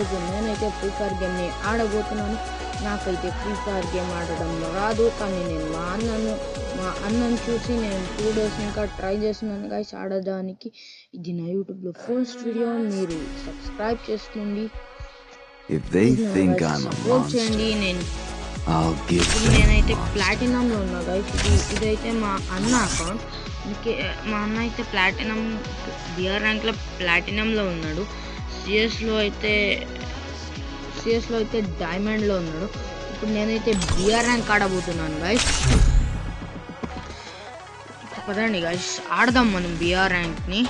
ఈరోజు నేనైతే free fire గేమ్ని ఆడబోతున్నాను. నాకైతే ఫ్రీ ఫైర్ గేమ్ ఆడడంలో రాదు, కానీ నేను మా అన్నను చూసి నేను 2 days ఇంకా ట్రై చేస్తున్నాను గైస్ ఆడడానికి. ఇది నా యూట్యూబ్లో ఫస్ట్ వీడియో, మీరు సబ్స్క్రైబ్ చేసుకోండి, సపోర్ట్ చేయండి. నేనైతే ప్లాటినంలో ఉన్నా గైస్. ఇదైతే మా అన్న అకౌంట్. మా అన్న అయితే ప్లాటినం బిఆర్ ర్యాంక్లో ప్లాటినంలో ఉన్నాడు. సిఎస్లో అయితే డైమండ్లో ఉన్నాడు. ఇప్పుడు నేనైతే బిఆర్ ర్యాంక్ ఆడబోతున్నాను గైస్. పదండి గైస్ ఆడదాం మనం బిఆర్ ర్యాంక్ని.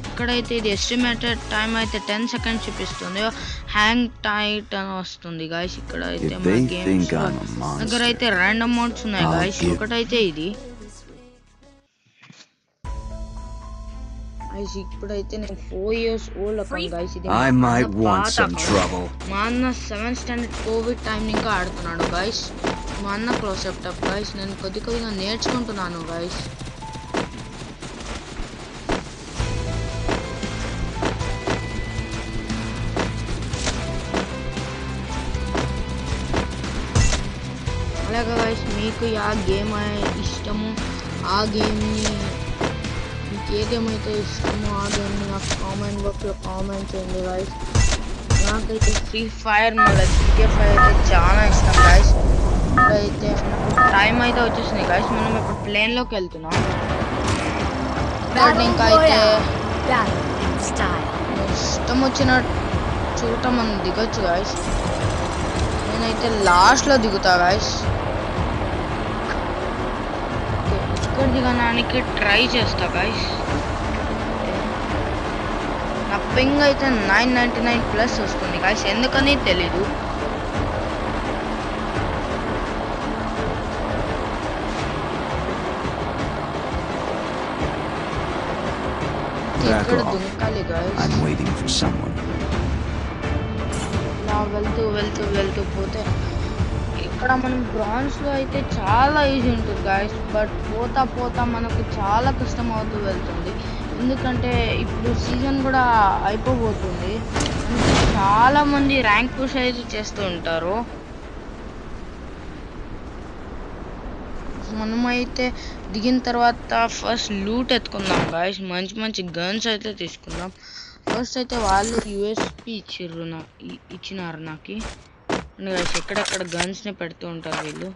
ఇక్కడైతే ఇది ఎస్టిమేటెడ్ టైం అయితే 10 seconds చూపిస్తుంది. హ్యాంగ్ టైట్ అని వస్తుంది గైస్. ఇక్కడ అయితే మా గేమ్స్ దగ్గర అయితే ర్యాండమ్ మోడ్స్ ఉన్నాయి గైస్. ఒకటైతే ఇది గైస్. ఇప్పుడైతే నేను 4 years old అకౌంట్ గైస్. ఇది మా అన్న 7th standard కోవిడ్ టైం ఇంకా ఆడుతున్నాడు గైస్. మా అన్న క్లోజప్ టప్ గైస్. నేను కొద్దిగా నేర్చుకుంటున్నాను గైస్. అలాగే గైస్ మీకు ఆ గేమ్ ఇష్టము, ఆ గేమ్ని మీకు ఏ గేమ్ అయితే ఇష్టమో ఆ గేమ్ని నాకు కామెంట్ బాక్స్లో కామెంట్ చేయండి గైస్. నాకైతే ఫ్రీ ఫైర్ మళ్ళీ GTA 5 అయితే చాలా ఇష్టం గైస్. ఇప్పుడైతే టైం అయితే వచ్చేసింది గైస్. మనం ఇప్పుడు ప్లేన్లోకి వెళ్తున్నాం. ఇంకా అయితే ఇష్టం వచ్చిన చోట మనం దిగొచ్చు గైస్. నేనైతే లాస్ట్లో దిగుతా గైస్. ఇక్కడ దిగడానికి ట్రై చేస్తా గైస్. నా పింగ్ అయితే 999+ వస్తుంది గైస్, ఎందుకని తెలీదు. ఇక్కడ దుంకాలి గైస్. ఇలా వెళ్తూ పోతే ఇక్కడ మనం బ్రాంజ్లో అయితే చాలా ఈజీ ఉంటుంది గైస్. బట్ పోతా మనకు చాలా కష్టం అవుతూ వెళ్తుంది. ఎందుకంటే ఇప్పుడు సీజన్ కూడా అయిపోబోతుంది. చాలా మంది ర్యాంక్ పుష్ అయితే చేస్తూ ఉంటారు. మనమైతే దిగిన తర్వాత ఫస్ట్ లూట్ ఎత్తుకుందాం గాయస్. మంచి గన్స్ అయితే తీసుకుందాం. ఫస్ట్ అయితే వాళ్ళు USP ఇచ్చినారు నాకు. గాయస్ ఎక్కడెక్కడ గన్స్ని పెడుతూ ఉంటారు వీళ్ళు.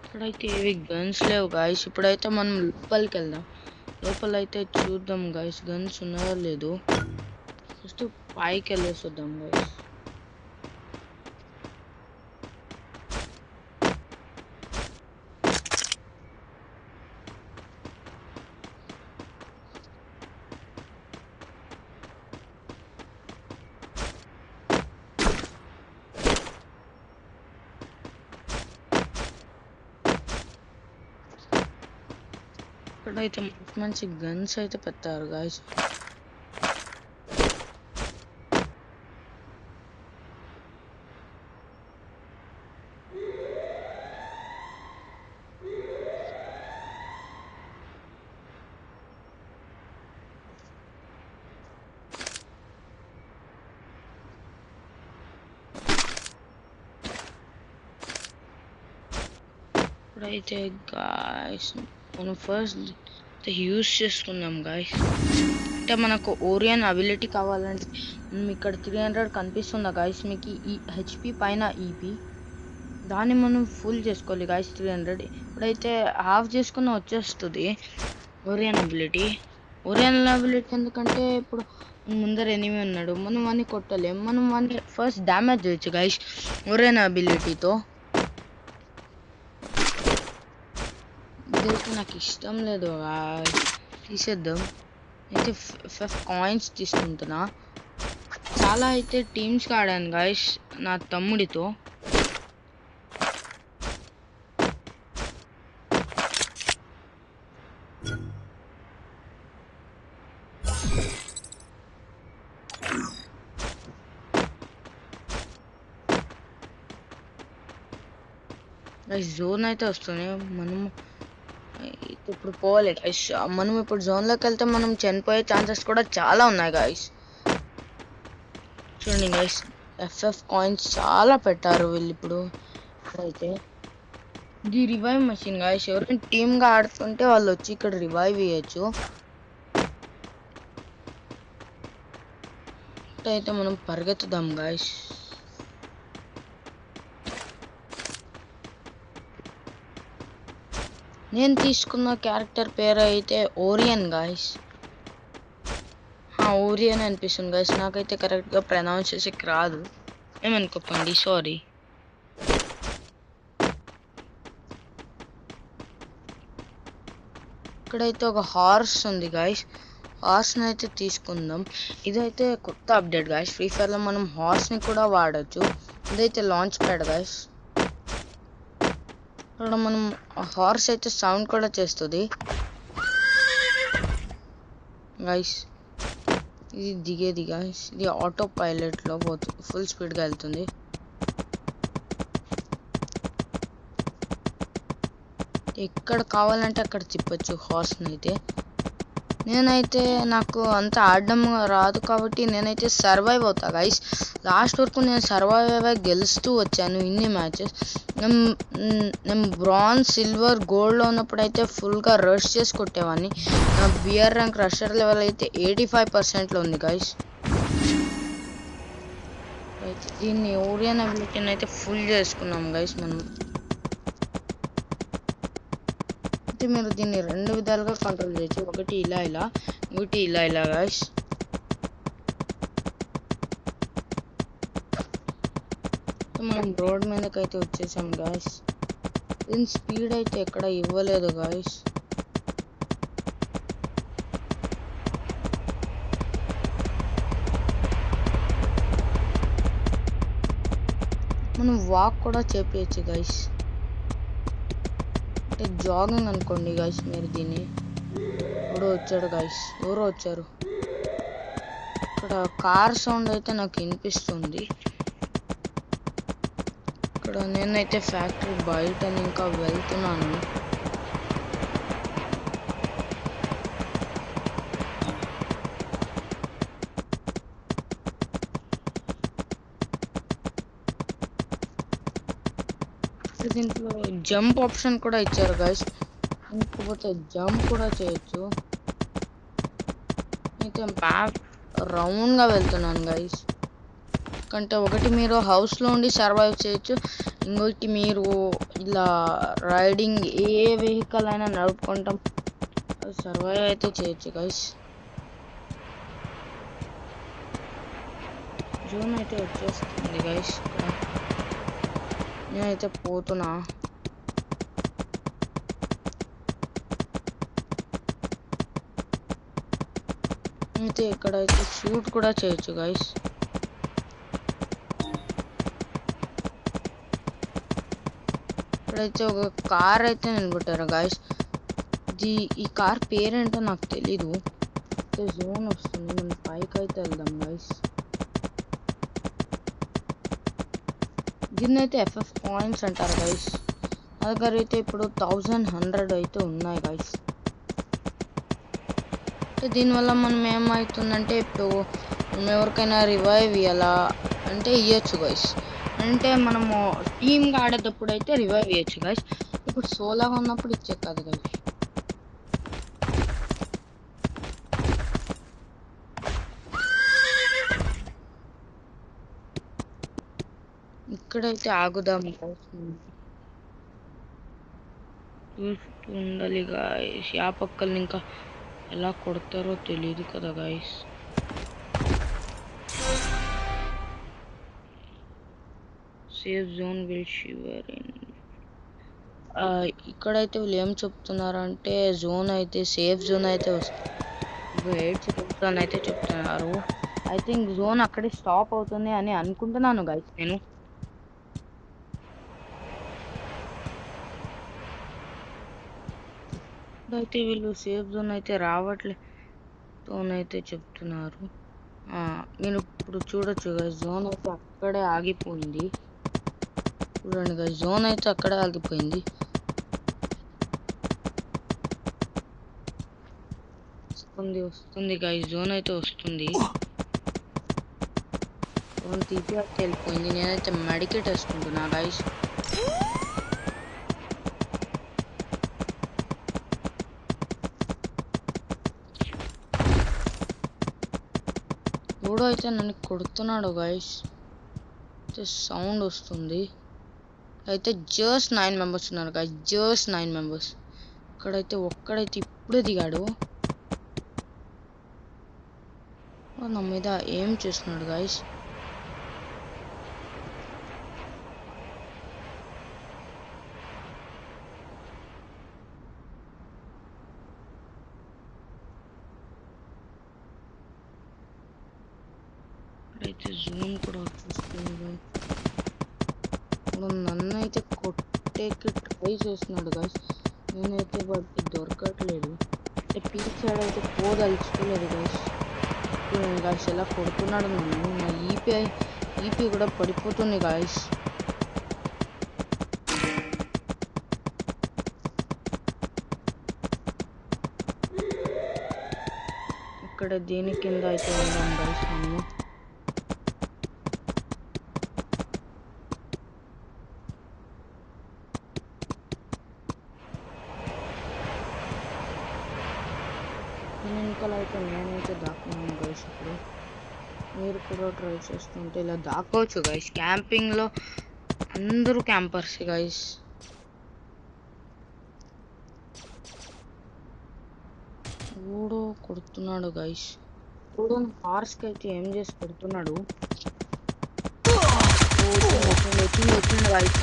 ఇక్కడైతే ఏవి గన్స్ లేవు గాయస్. ఇప్పుడైతే మనం లోపలికి వెళ్దాం. లోపలైతే చూద్దాం గాయస్ గన్స్ ఉన్నాయో లేదు. ఫస్ట్ పైకి వెళ్ళేసి వద్దాం గాయస్. ఇక్కడైతే మంచి గన్స్ అయితే పెట్టారు గాయస్. ఇప్పుడైతే గాయస్ మనం ఫస్ట్ యూజ్ చేసుకున్నాం గాయస్. అంటే మనకు ఓరియన్ అబిలిటీ కావాలంటే మనం ఇక్కడ 300 కనిపిస్తుందా గాయస్ మీకు? ఈ HP పైన EP దాన్ని మనం ఫుల్ చేసుకోవాలి గాయస్ 300. ఇప్పుడైతే హాఫ్ చేసుకున్న వచ్చేస్తుంది ఓరియన్ అబిలిటీ. ఎందుకంటే ఇప్పుడు ముందర ఎనిమి ఉన్నాడు, మనం వాడిని కొట్టలేం. మనం వాడిని ఫస్ట్ డ్యామేజ్ చేయొచ్చు గాయస్ ఓరియన్ అబిలిటీతో. ఇదైతే నాకు ఇష్టం లేదు తీసేద్దాం. అయితే 5 coins తీసుకుంటున్నా. చాలా అయితే టీమ్స్కి ఆడాను గాయస్ నా తమ్ముడితో. గైస్ జోన్ అయితే వస్తుంది. మనం ఇప్పుడు పోవాలి గైస్. మనం ఇప్పుడు జోన్లోకి వెళ్తే మనం చనిపోయే ఛాన్సెస్ కూడా చాలా ఉన్నాయి గైస్. చూడండి గైస్, ఎఫ్ఎఫ్ కాయిన్స్ చాలా పెట్టారు వీళ్ళు ఇప్పుడు. అయితే ఇది రివైవ్ మెషిన్ గైస్. ఎవరైనా టీమ్గా ఆడుతుంటే వాళ్ళు వచ్చి ఇక్కడ రివైవ్ ఇవ్వచ్చు. అయితే మనం పరిగెత్తుదాం గైస్. నేను తీసుకున్న క్యారెక్టర్ పేరు అయితే ఓరియన్ గైస్. ఓరియన్ అనిపిస్తుంది గైస్. నాకైతే కరెక్ట్గా ప్రొనౌన్స్ చేసేకి రాదు, ఏమనుకోకండి, సారీ. ఇక్కడైతే ఒక హార్స్ ఉంది గైస్. హార్స్ని అయితే తీసుకుందాం. ఇదైతే కొత్త అప్డేట్ గైస్. ఫ్రీ ఫైర్లో మనం హార్స్ని కూడా వాడచ్చు. ఇదైతే లాంచ్ ప్యాడ్ గైస్. ఇక్కడ మనం హార్స్ అయితే సౌండ్ కూడా చేస్తుంది గైస్. ఇది దిగేది గైస్. ఇది ఆటో పైలట్లో ఫుల్ స్పీడ్గా వెళ్తుంది. ఎక్కడ కావాలంటే అక్కడ తిప్పచ్చు హార్స్ని అయితే. నేనైతే నాకు అంత ఆడడం రాదు కాబట్టి నేనైతే సర్వైవ్ అవుతా గైస్. లాస్ట్ వరకు నేను సర్వైవ్ అయ్యి గెలుస్తూ వచ్చాను ఇన్ని మ్యాచెస్. నేను బ్రాంజ్, సిల్వర్, గోల్డ్లో ఉన్నప్పుడు అయితే ఫుల్గా రష్ చేసి కొట్టేవాడిని. నా బిఆర్ ర్యాంక్ రషర్ లెవెల్ అయితే 85%లో ఉంది గైస్. అయితే దీన్ని ఓరియన్ అబిలిటీని అయితే ఫుల్ చేసుకున్నాం గైస్ మనం. మీరు దీన్ని రెండు విధాలుగా కంట్రోల్ చేయొచ్చు. ఒకటి ఇలా ఇలా, ఇంకోటి ఇలా ఇలా గైస్. మనం రోడ్ మీదకి అయితే వచ్చేసాం గైస్. దీని స్పీడ్ అయితే ఎక్కడ ఇవ్వలేదు గైస్. మనం వాక్ కూడా చేపించచ్చు గైస్. అంటే జాగింగ్ అనుకోండి గైస్ మీరు దీన్ని. ఇప్పుడు వచ్చాడు గైస్, ఎవరో వచ్చారు. ఇక్కడ కార్ సౌండ్ అయితే నాకు వినిపిస్తుంది. ఇక్కడ నేనైతే ఫ్యాక్టరీ బయట ఇంకా వెళ్తున్నాను. దీంట్లో జంప్ ఆప్షన్ కూడా ఇచ్చారు గైస్. ఇంకపోతే జంప్ కూడా చేయొచ్చు. అయితే మ్యాప్ రౌండ్గా వెళ్తున్నాను గైస్. కంటే ఒకటి మీరు హౌస్లో ఉండి సర్వైవ్ చేయొచ్చు, ఇంకొకటి మీరు ఇలా రైడింగ్ ఏ వెహికల్ అయినా నడుపుకుంటాం సర్వైవ్ అయితే చేయొచ్చు గైస్. జోన్ అయితే వచ్చేస్తుంది గైస్. నేనైతే పోతున్నా. అయితే ఇక్కడైతే షూట్ కూడా చేయొచ్చు గైస్. ఇక్కడైతే ఒక కార్ అయితే నిలబెట్టారు గైస్. ఈ కార్ పేరేంటో నాకు తెలీదు. జోన్ వస్తుంది, మనం పైకి అయితే వెళ్దాం గైస్. దీన్ని అయితే ఎఫ్ఎఫ్ పాయింట్స్ అంటారు గైస్. నా దగ్గర అయితే ఇప్పుడు 1100 అయితే ఉన్నాయి గైస్. అంటే దీనివల్ల మనం ఏమవుతుందంటే ఇప్పుడు మనం ఎవరికైనా రివైవ్ ఇవ్వాలా అంటే ఇవ్వచ్చు గైస్. అంటే మనము టీమ్గా ఆడేటప్పుడు అయితే రివైవ్ ఇవ్వచ్చు గైస్. ఇప్పుడు సోలోగా ఉన్నప్పుడు ఇచ్చే కాదు గైస్. ఇక్కడైతే ఆగుదాం గైస్. చూస్తూ ఉండాలి గాయస్. ఆ పక్కల్ని ఇంకా ఎలా కొడతారో తెలియదు కదా guys. Safe zone will shiver in. ఇక్కడైతే వీళ్ళు ఏం చెప్తున్నారంటే జోన్ అయితే సేఫ్ జోన్ అయితే వస్తుంది, సేఫ్ జోన్ అయితే చెప్తున్నారు. ఐ థింక్ జోన్ అక్కడే స్టాప్ అవుతుంది అని అనుకుంటున్నాను గైస్ నేను. అయితే వీళ్ళు సేఫ్ జోన్ అయితే రావట్లేదోనైతే చెప్తున్నారు. మీరు ఇప్పుడు చూడొచ్చు గైస్, జోన్ అయితే అక్కడే ఆగిపోయింది. చూడండి గైస్, జోన్ అయితే అక్కడే ఆగిపోయింది. వస్తుంది గైస్, జోన్ అయితే వస్తుంది. జోన్ తీపి అయితే వెళ్ళిపోయింది. నేనైతే మెడికేట్ వేసుకుంటున్నా గైస్. ఎవడో అయితే నన్ను కొడుతున్నాడు గైస్. అయితే సౌండ్ వస్తుంది. అయితే జస్ట్ 9 మెంబర్స్ ఉన్నారు గైస్, జస్ట్ 9 మెంబర్స్. ఇక్కడైతే ఒక్కడైతే ఇప్పుడే దిగాడు. నా మీద ఏం చేస్తున్నాడు గైస్. ఇక్కడైతే జూమ్ కూడా వచ్చేస్తుంది. నన్ను అయితే కొట్టేకి ట్రై చేస్తున్నాడు గైస్. నేనైతే వాడికి దొరకట్లేదు. పీక్ సైడ్ అయితే పోదలుచుకోలేదు గైస్. చూడండి గైస్ ఎలా కొడుతున్నాడు నన్ను. నా ఈపీ కూడా పడిపోతుంది గైస్. ఇక్కడ దీని కింద అయితే ఉన్నాం గైస్ మేము. వెనకాల అయితే నేనైతే దాక్కున్నాను గైస్. ఇప్పుడు మీరు కూడా ట్రై చేస్తుంటే ఇలా దాక్కోవచ్చు గైస్. క్యాంపింగ్లో అందరూ క్యాంపర్స్ గైస్. ఊడో కొడుతున్నాడు గైస్. ఊడో హార్స్కి అయితే ఏం చేసి కొడుతున్నాడు. వచ్చింది గైస్.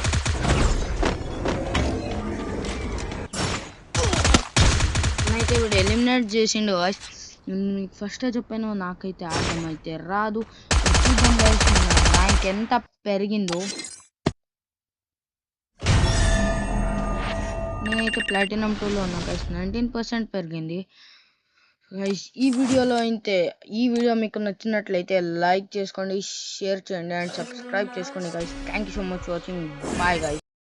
అయితే వీడు ఎలిమినేట్ చేసిండు గైస్. మీకు ఫస్ట్ చెప్పాను, నాకైతే ఆడడం అయితే రాదు. చూద్దాం గైస్ ర్యాంక్ ఎంత పెరిగిందో. నేనైతే ప్లాటినం 2లో ఉన్నా గైస్. 19% పెరిగింది గైస్. ఈ వీడియో మీకు నచ్చినట్లయితే లైక్ చేసుకోండి, షేర్ చేయండి అండ్ సబ్స్క్రైబ్ చేసుకోండి guys. Thank you so much watching. Bye guys.